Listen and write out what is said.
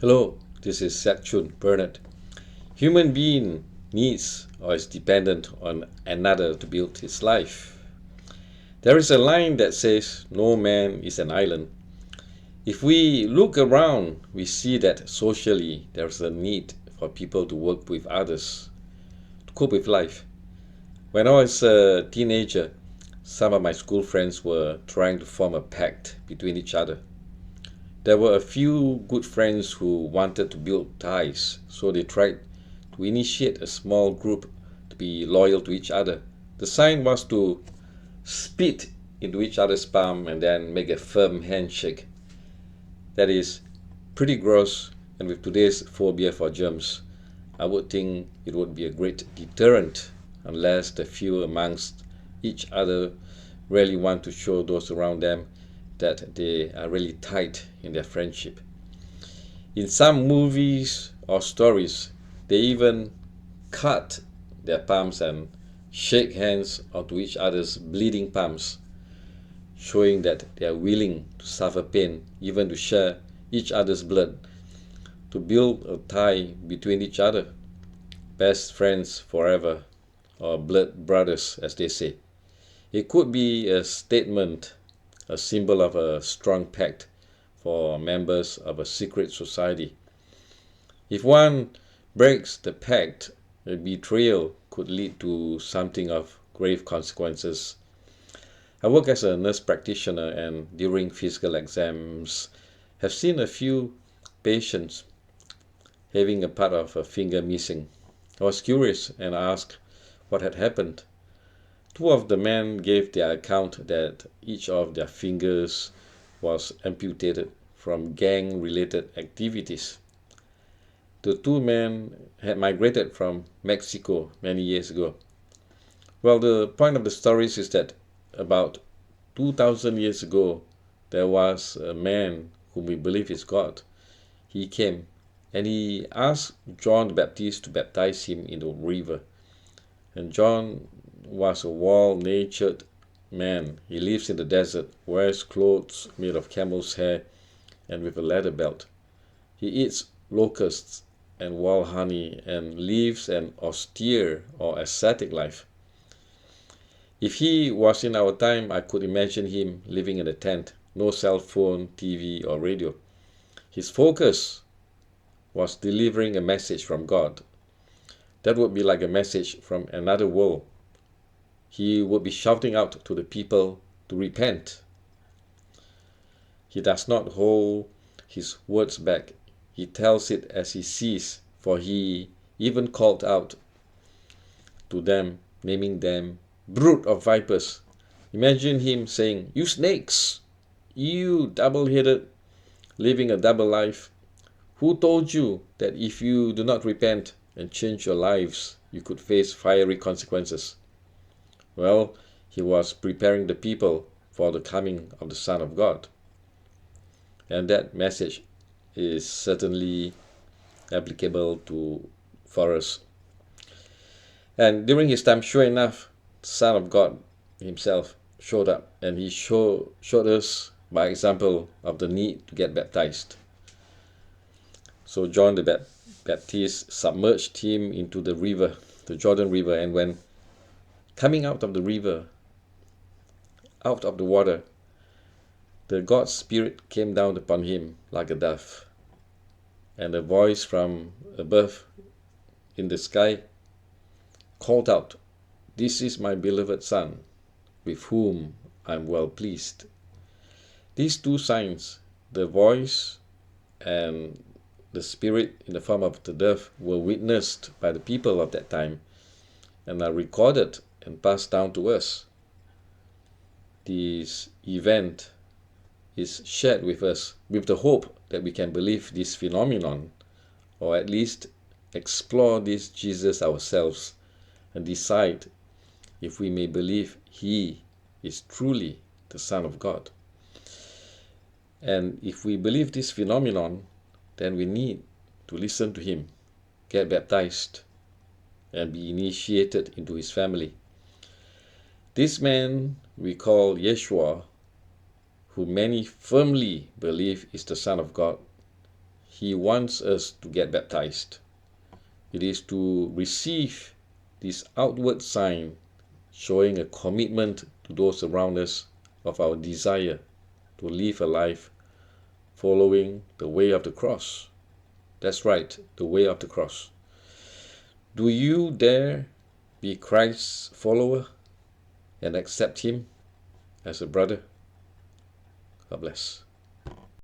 Hello, this is Sakchun Bernard. Human being needs or is dependent on another to build his life. There is a line that says, "No man is an island." If we look around, we see that socially there is a need for people to work with others, to cope with life. When I was a teenager, some of my school friends were trying to form a pact between each other. There were a few good friends who wanted to build ties, so they tried to initiate a small group to be loyal to each other. The sign was to spit into each other's palm and then make a firm handshake. That is pretty gross, and with today's phobia for germs, I would think it would be a great deterrent unless the few amongst each other really want to show those around them that they are really tight in their friendship. In some movies or stories, they even cut their palms and shake hands onto each other's bleeding palms, showing that they are willing to suffer pain, even to share each other's blood, to build a tie between each other, best friends forever, or blood brothers, as they say. It could be a statement, a symbol of a strong pact for members of a secret society. If one breaks the pact, a betrayal could lead to something of grave consequences. I work as a nurse practitioner and during physical exams have seen a few patients having a part of a finger missing. I was curious and asked what had happened. Two of the men gave their account that each of their fingers was amputated from gang-related activities. The two men had migrated from Mexico many years ago. Well, the point of the stories is that about 2000 years ago, there was a man whom we believe is God. He came and he asked John the Baptist to baptize him in the river. And John was a wild-natured man. He lives in the desert, wears clothes made of camel's hair, and with a leather belt. He eats locusts and wild honey and lives an austere or ascetic life. If he was in our time, I could imagine him living in a tent, no cell phone, TV, or radio. His focus was delivering a message from God. That would be like a message from another world. He would be shouting out to the people to repent. He does not hold his words back. He tells it as he sees, for he even called out to them, naming them brood of vipers. Imagine him saying, "You snakes, you double-headed, living a double life. Who told you that if you do not repent and change your lives, you could face fiery consequences?" Well, he was preparing the people for the coming of the Son of God. And that message is certainly applicable to for us. And during his time, sure enough, the Son of God himself showed up, and he showed us by example of the need to get baptized. So John the Baptist submerged him into the river, the Jordan River, and when coming out of the river, out of the water, the God's Spirit came down upon him like a dove, and a voice from above in the sky called out, "This is my beloved Son, with whom I am well pleased." These two signs, the voice and the Spirit in the form of the dove, were witnessed by the people of that time and are recorded and passed down to us. This event is shared with us with the hope that we can believe this phenomenon, or at least explore this Jesus ourselves and decide if we may believe he is truly the Son of God. And if we believe this phenomenon, then we need to listen to him, get baptized, and be initiated into his family. This man we call Yeshua, who many firmly believe is the Son of God, He wants us to get baptized. It is to receive this outward sign showing a commitment to those around us of our desire to live a life following the way of the cross. That's right, the way of the cross. Do you dare be Christ's follower and accept him as a brother? God bless.